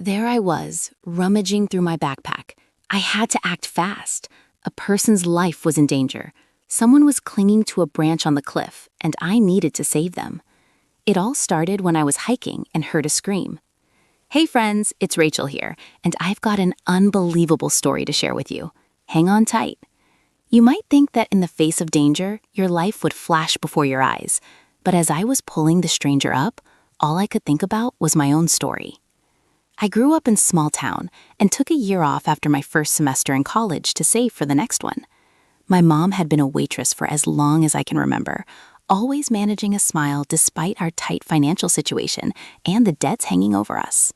There I was, rummaging through my backpack. I had to act fast. A person's life was in danger. Someone was clinging to a branch on the cliff, and I needed to save them. It all started when I was hiking and heard a scream. Hey friends, it's Rachel here, and I've got an unbelievable story to share with you. Hang on tight. You might think that in the face of danger, your life would flash before your eyes, but as I was pulling the stranger up, all I could think about was my own story. I grew up in a small town and took a year off after my first semester in college to save for the next one. My mom had been a waitress for as long as I can remember, always managing a smile despite our tight financial situation and the debts hanging over us.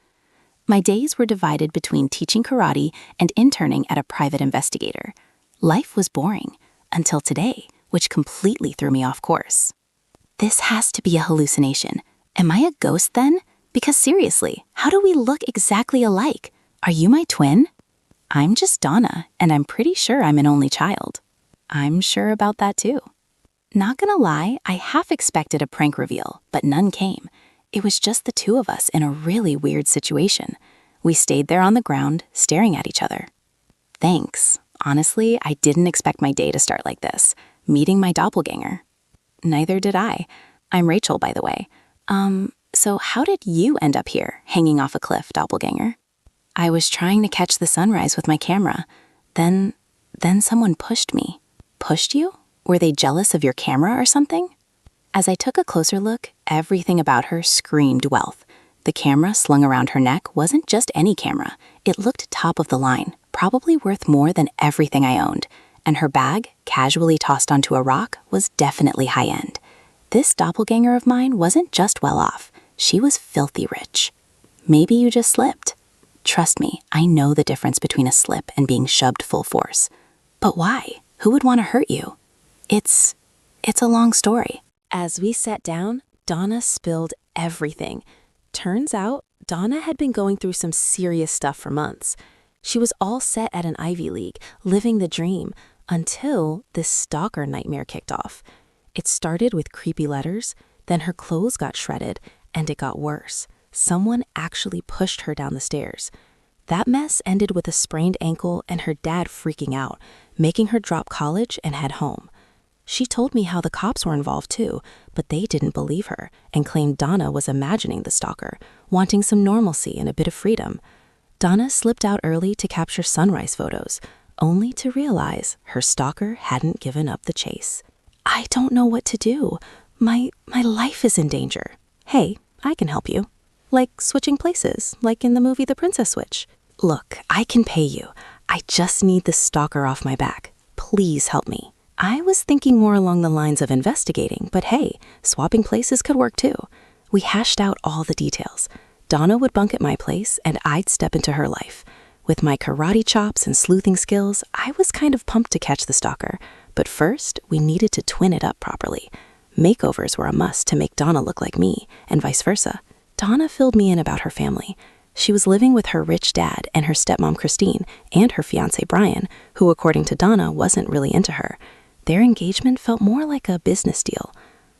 My days were divided between teaching karate and interning at a private investigator. Life was boring, until today, which completely threw me off course. This has to be a hallucination. Am I a ghost then? Because seriously, how do we look exactly alike? Are you my twin? I'm just Donna, and I'm pretty sure I'm an only child. I'm sure about that too. Not gonna lie, I half expected a prank reveal, but none came. It was just the two of us in a really weird situation. We stayed there on the ground, staring at each other. Thanks. Honestly, I didn't expect my day to start like this, meeting my doppelganger. Neither did I. I'm Rachel, by the way. So how did you end up here, hanging off a cliff, doppelganger? I was trying to catch the sunrise with my camera. Then someone pushed me. Pushed you? Were they jealous of your camera or something? As I took a closer look, everything about her screamed wealth. The camera slung around her neck wasn't just any camera. It looked top of the line, probably worth more than everything I owned. And her bag, casually tossed onto a rock, was definitely high-end. This doppelganger of mine wasn't just well off. She was filthy rich. Maybe you just slipped. Trust me, I know the difference between a slip and being shoved full force. But why? Who would want to hurt you? It's a long story. As we sat down, Donna spilled everything. Turns out, Donna had been going through some serious stuff for months. She was all set at an Ivy League, living the dream, until this stalker nightmare kicked off. It started with creepy letters, then her clothes got shredded, and it got worse. Someone actually pushed her down the stairs. That mess ended with a sprained ankle and her dad freaking out, making her drop college and head home. She told me how the cops were involved too, but they didn't believe her and claimed Donna was imagining the stalker, wanting some normalcy and a bit of freedom. Donna slipped out early to capture sunrise photos, only to realize her stalker hadn't given up the chase. I don't know what to do. My life is in danger. Hey, I can help you. Like switching places, like in the movie The Princess Switch. Look, I can pay you. I just need the stalker off my back. Please help me. I was thinking more along the lines of investigating, but hey, swapping places could work too. We hashed out all the details. Donna would bunk at my place, and I'd step into her life. With my karate chops and sleuthing skills, I was kind of pumped to catch the stalker. But first, we needed to twin it up properly. Makeovers were a must to make Donna look like me, and vice versa. Donna filled me in about her family. She was living with her rich dad and her stepmom Christine and her fiancé Brian, who according to Donna wasn't really into her. Their engagement felt more like a business deal.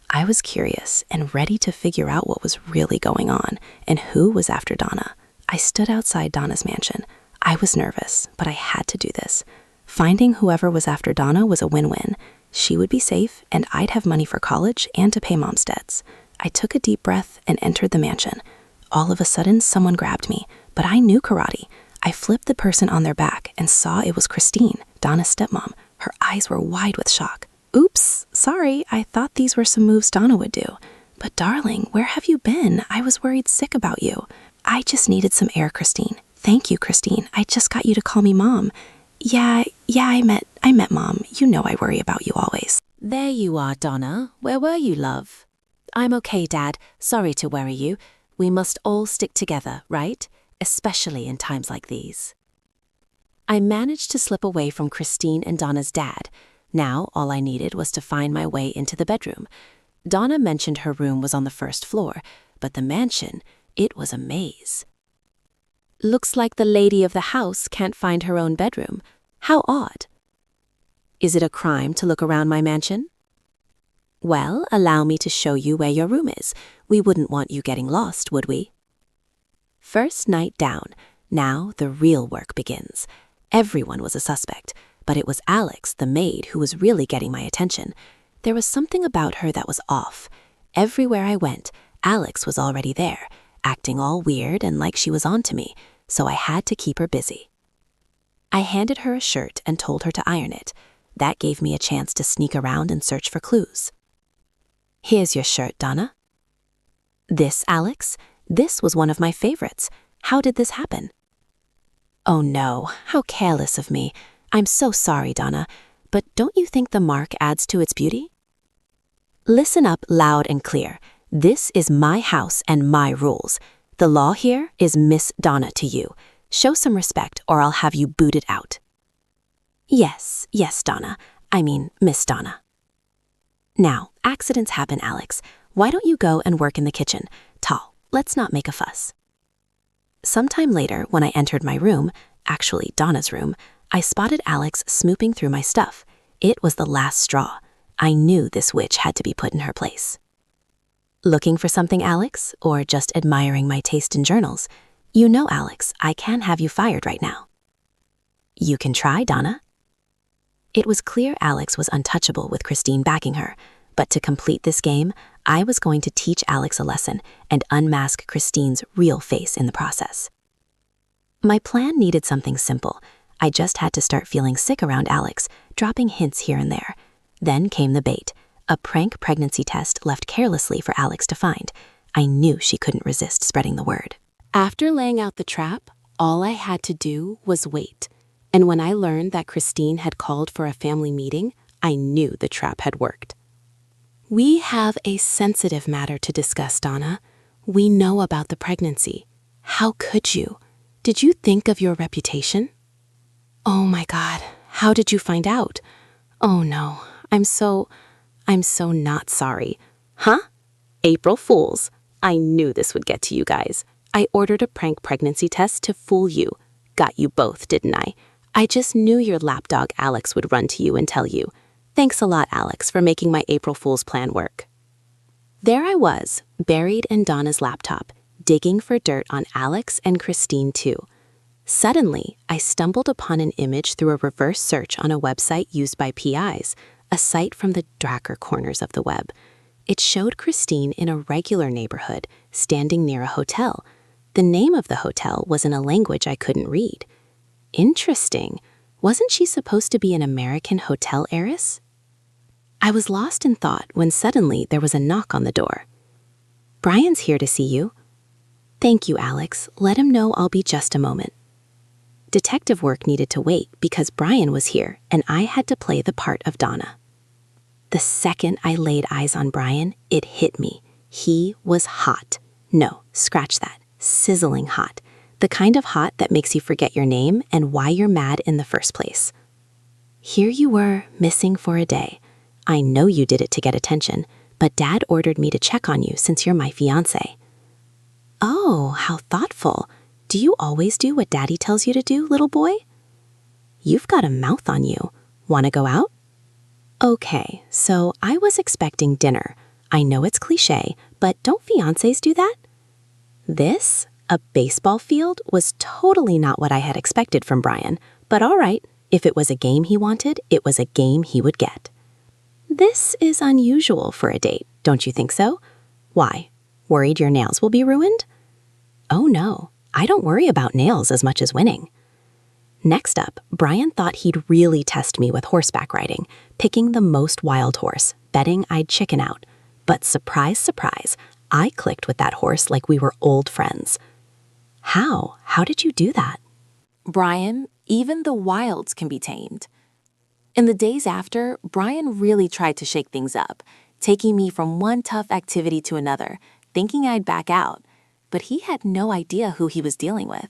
I was curious and ready to figure out what was really going on and who was after Donna. I stood outside Donna's mansion. I was nervous, but I had to do this. Finding whoever was after Donna was a win-win. She would be safe, and I'd have money for college and to pay mom's debts. I took a deep breath and entered the mansion. All of a sudden, someone grabbed me, but I knew karate. I flipped the person on their back and saw it was Christine, Donna's stepmom. Her eyes were wide with shock. Oops, sorry, I thought these were some moves Donna would do. But darling, where have you been? I was worried sick about you. I just needed some air, Christine. Thank you, Christine. I just got you to call me Mom. Yeah, I met Mom. You know I worry about you always. There you are, Donna. Where were you, love? I'm okay, Dad. Sorry to worry you. We must all stick together, right? Especially in times like these. I managed to slip away from Christine and Donna's dad. Now all I needed was to find my way into the bedroom. Donna mentioned her room was on the first floor, but the mansion, it was a maze. Looks like the lady of the house can't find her own bedroom. How odd. Is it a crime to look around my mansion? Well, allow me to show you where your room is. We wouldn't want you getting lost, would we? First night down. Now the real work begins. Everyone was a suspect, but it was Alex, the maid, who was really getting my attention. There was something about her that was off. Everywhere I went, Alex was already there, acting all weird and like she was on to me, so I had to keep her busy. I handed her a shirt and told her to iron it. That gave me a chance to sneak around and search for clues. Here's your shirt, Donna. This, Alex? This was one of my favorites. How did this happen? Oh no, how careless of me. I'm so sorry, Donna, but don't you think the mark adds to its beauty? Listen up loud and clear. This is my house and my rules. The law here is Miss Donna to you. Show some respect or I'll have you booted out. Yes, Donna. I mean, Miss Donna. Now, accidents happen, Alex. Why don't you go and work in the kitchen? Tall, let's not make a fuss. Sometime later, when I entered my room, actually Donna's room, I spotted Alex snooping through my stuff. It was the last straw. I knew this witch had to be put in her place. Looking for something, Alex, or just admiring my taste in journals? You know, Alex, I can have you fired right now. You can try, Donna. It was clear Alex was untouchable with Christine backing her, but to complete this game, I was going to teach Alex a lesson and unmask Christine's real face in the process. My plan needed something simple. I just had to start feeling sick around Alex, dropping hints here and there. Then came the bait, a prank pregnancy test left carelessly for Alex to find. I knew she couldn't resist spreading the word. After laying out the trap, all I had to do was wait. And when I learned that Christine had called for a family meeting, I knew the trap had worked. We have a sensitive matter to discuss, Donna. We know about the pregnancy. How could you? Did you think of your reputation? Oh my God, how did you find out? Oh no, I'm so not sorry. Huh? April Fools. I knew this would get to you guys. I ordered a prank pregnancy test to fool you. Got you both, didn't I? I just knew your lapdog Alex would run to you and tell you. Thanks a lot, Alex, for making my April Fool's plan work. There I was, buried in Donna's laptop, digging for dirt on Alex and Christine too. Suddenly, I stumbled upon an image through a reverse search on a website used by PIs, a site from the darker corners of the web. It showed Christine in a regular neighborhood, standing near a hotel. The name of the hotel was in a language I couldn't read. Interesting. Wasn't she supposed to be an American hotel heiress? I was lost in thought when suddenly there was a knock on the door. Brian's here to see you. Thank you, Alex. Let him know I'll be just a moment. Detective work needed to wait because Brian was here and I had to play the part of Donna. The second I laid eyes on Brian, it hit me. He was hot. No, scratch that. Sizzling hot. The kind of hot that makes you forget your name and why you're mad in the first place. Here you were, missing for a day. I know you did it to get attention, but Dad ordered me to check on you since you're my fiancé. Oh, how thoughtful. Do you always do what Daddy tells you to do, little boy? You've got a mouth on you. Want to go out? Okay, so I was expecting dinner. I know it's cliché, but don't fiancés do that? This, a baseball field, was totally not what I had expected from Brian, but all right, if it was a game he wanted, it was a game he would get. This is unusual for a date, don't you think so? Why? Worried your nails will be ruined? Oh no, I don't worry about nails as much as winning. Next up, Brian thought he'd really test me with horseback riding, picking the most wild horse, betting I'd chicken out. But surprise, surprise, I clicked with that horse like we were old friends. How? How did you do that? Brian, even the wilds can be tamed. In the days after, Brian really tried to shake things up, taking me from one tough activity to another, thinking I'd back out. But he had no idea who he was dealing with.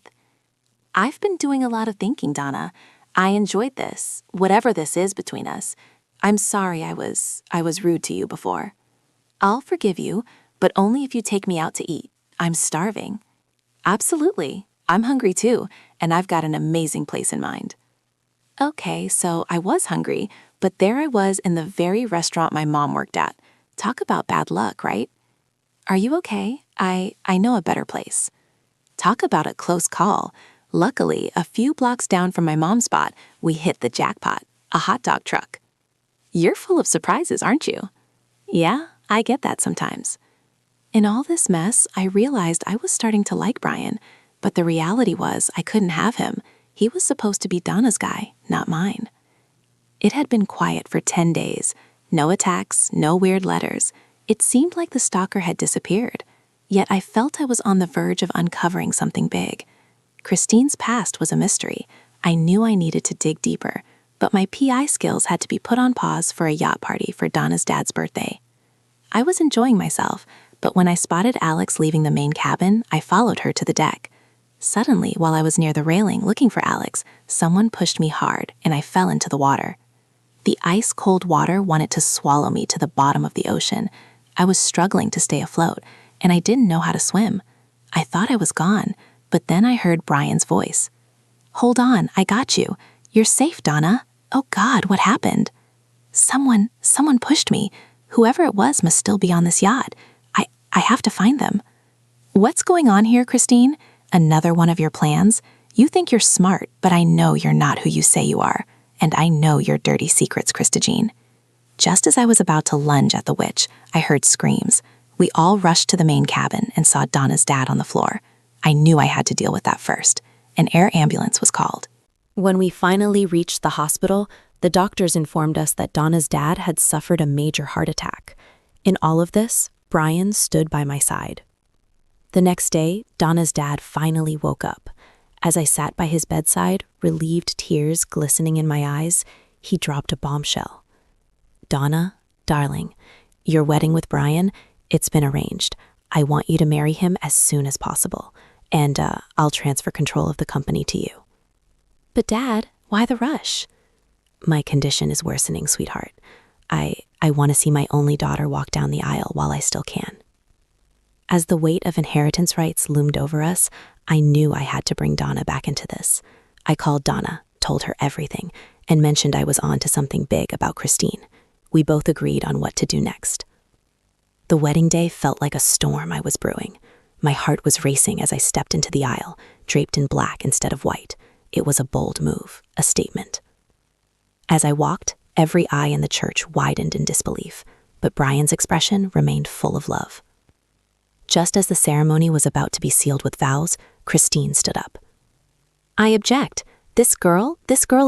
I've been doing a lot of thinking, Donna. I enjoyed this, whatever this is between us. I'm sorry I was rude to you before. I'll forgive you, but only if you take me out to eat. I'm starving. Absolutely. I'm hungry too, and I've got an amazing place in mind. Okay, so I was hungry, but there I was in the very restaurant my mom worked at. Talk about bad luck, right? Are you okay? I know a better place. Talk about a close call. Luckily, a few blocks down from my mom's spot, we hit the jackpot, a hot dog truck. You're full of surprises, aren't you? Yeah, I get that sometimes. In all this mess, I realized I was starting to like Brian, but the reality was I couldn't have him. He was supposed to be Donna's guy, not mine. It had been quiet for 10 days. No attacks, no weird letters. It seemed like the stalker had disappeared. Yet I felt I was on the verge of uncovering something big. Christine's past was a mystery. I knew I needed to dig deeper, but my PI skills had to be put on pause for a yacht party for Donna's dad's birthday. I was enjoying myself, but when I spotted Alex leaving the main cabin, I followed her to the deck. Suddenly, while I was near the railing looking for Alex, someone pushed me hard and I fell into the water. The ice-cold water wanted to swallow me to the bottom of the ocean. I was struggling to stay afloat, and I didn't know how to swim. I thought I was gone, but then I heard Brian's voice. "Hold on, I got you. You're safe, Donna. Oh God, what happened?" Someone pushed me. Whoever it was must still be on this yacht. I have to find them." "What's going on here, Christine? Another one of your plans? You think you're smart, but I know you're not who you say you are. And I know your dirty secrets, Christagene." Just as I was about to lunge at the witch, I heard screams. We all rushed to the main cabin and saw Donna's dad on the floor. I knew I had to deal with that first. An air ambulance was called. When we finally reached the hospital, the doctors informed us that Donna's dad had suffered a major heart attack. In all of this, Brian stood by my side. The next day, Donna's dad finally woke up. As I sat by his bedside, relieved tears glistening in my eyes, he dropped a bombshell. "Donna, darling, your wedding with Brian, it's been arranged. I want you to marry him as soon as possible, and I'll transfer control of the company to you." "But Dad, why the rush?" "My condition is worsening, sweetheart. I want to see my only daughter walk down the aisle while I still can." As the weight of inheritance rights loomed over us, I knew I had to bring Donna back into this. I called Donna, told her everything, and mentioned I was on to something big about Christine. We both agreed on what to do next. The wedding day felt like a storm I was brewing. My heart was racing as I stepped into the aisle, draped in black instead of white. It was a bold move, a statement. As I walked, every eye in the church widened in disbelief, but Brian's expression remained full of love. Just as the ceremony was about to be sealed with vows, Christine stood up. "I object. This girl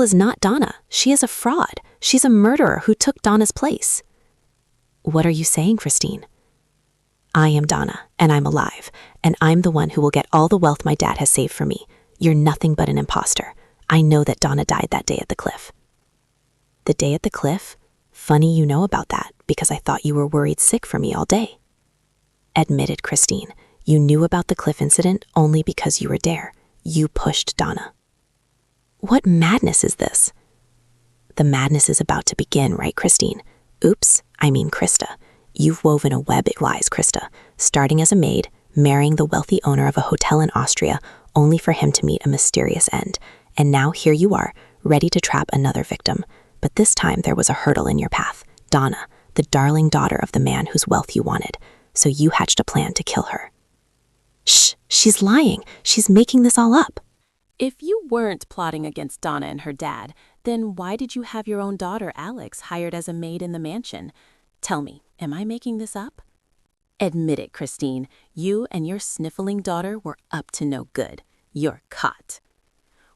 is not Donna. She is a fraud. She's a murderer who took Donna's place." "What are you saying, Christine?" "I am Donna, and I'm alive, and I'm the one who will get all the wealth my dad has saved for me. You're nothing but an imposter. I know that Donna died that day at the cliff." "The day at the cliff? Funny you know about that, because I thought you were worried sick for me all day." Admitted Christine, you knew about the cliff incident only because you were there. You pushed Donna. "What madness is this?" "The madness is about to begin, right, Christine? Oops, I mean Krista. You've woven a web of lies, Krista, starting as a maid, marrying the wealthy owner of a hotel in Austria, only for him to meet a mysterious end. And now here you are, ready to trap another victim. But this time there was a hurdle in your path, Donna, the darling daughter of the man whose wealth you wanted. So you hatched a plan to kill her." "Shh, she's lying. She's making this all up." If you weren't plotting against Donna and her dad, then why did you have your own daughter, Alex, hired as a maid in the mansion? Tell me, am I making this up? Admit it, Christine. You and your sniffling daughter were up to no good. You're caught.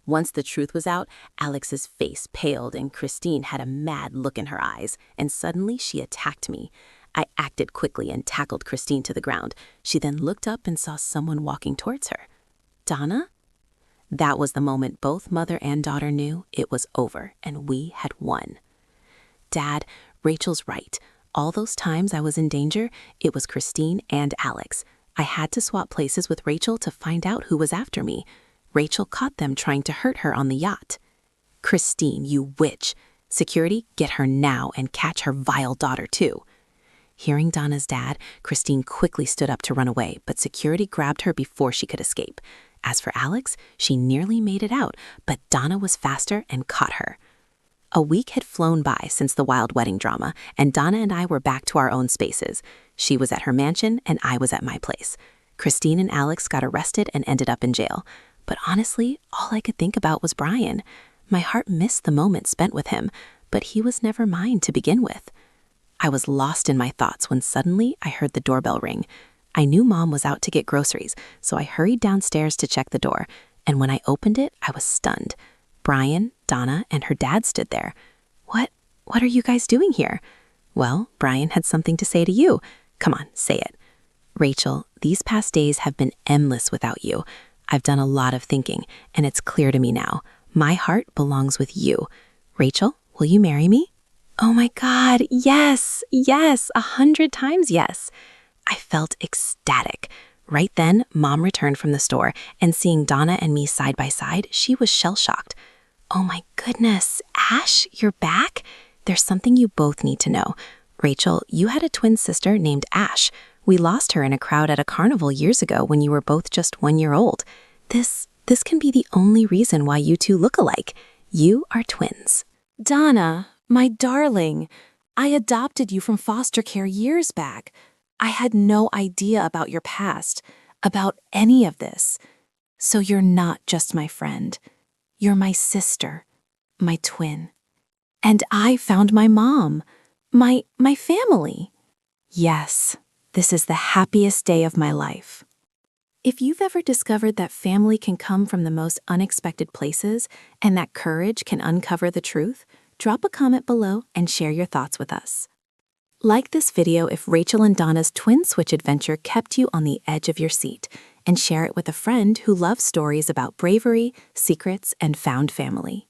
Once the truth was out, Alex's face paled and Christine had a mad look in her eyes, and suddenly she attacked me. I acted quickly and tackled Christine to the ground. She then looked up and saw someone walking towards her. "Donna?" That was the moment both mother and daughter knew it was over and we had won. "Dad, Rachel's right. All those times I was in danger, it was Christine and Alex. I had to swap places with Rachel to find out who was after me. Rachel caught them trying to hurt her on the yacht." "Christine, you witch. Security, get her now and catch her vile daughter too." Hearing Donna's dad, Christine quickly stood up to run away, but security grabbed her before she could escape. As for Alex, she nearly made it out, but Donna was faster and caught her. A week had flown by since the wild wedding drama, and Donna and I were back to our own spaces. She was at her mansion, and I was at my place. Christine and Alex got arrested and ended up in jail. But honestly, all I could think about was Brian. My heart missed the moment spent with him, but he was never mine to begin with. I was lost in my thoughts when suddenly I heard the doorbell ring. I knew Mom was out to get groceries, so I hurried downstairs to check the door, and when I opened it, I was stunned. Brian, Donna, and her dad stood there. What are you guys doing here? Well, Brian had something to say to you. Come on, say it. Rachel, these past days have been endless without you. I've done a lot of thinking, and it's clear to me now. My heart belongs with you. Rachel, will you marry me? Oh my God, yes, 100 times yes. I felt ecstatic. Right then, Mom returned from the store, and seeing Donna and me side by side, she was shell-shocked. Oh my goodness, Ash, you're back? There's something you both need to know. Rachel, you had a twin sister named Ash. We lost her in a crowd at a carnival years ago when you were both just 1 year old. This can be the only reason why you two look alike. You are twins. Donna, my darling, I adopted you from foster care years back. I had no idea about your past, about any of this. So you're not just my friend. You're my sister, my twin. And I found my mom, my family. Yes, this is the happiest day of my life. If you've ever discovered that family can come from the most unexpected places and that courage can uncover the truth, drop a comment below and share your thoughts with us. Like this video if Rachel and Donna's twin switch adventure kept you on the edge of your seat, and share it with a friend who loves stories about bravery, secrets, and found family.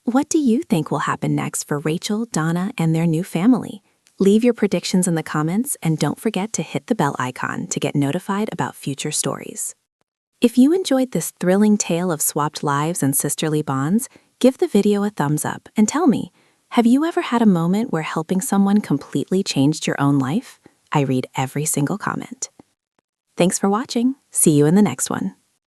What do you think will happen next for Rachel, Donna, and their new family? Leave your predictions in the comments and don't forget to hit the bell icon to get notified about future stories. If you enjoyed this thrilling tale of swapped lives and sisterly bonds, give the video a thumbs up and tell me, have you ever had a moment where helping someone completely changed your own life? I read every single comment. Thanks for watching. See you in the next one.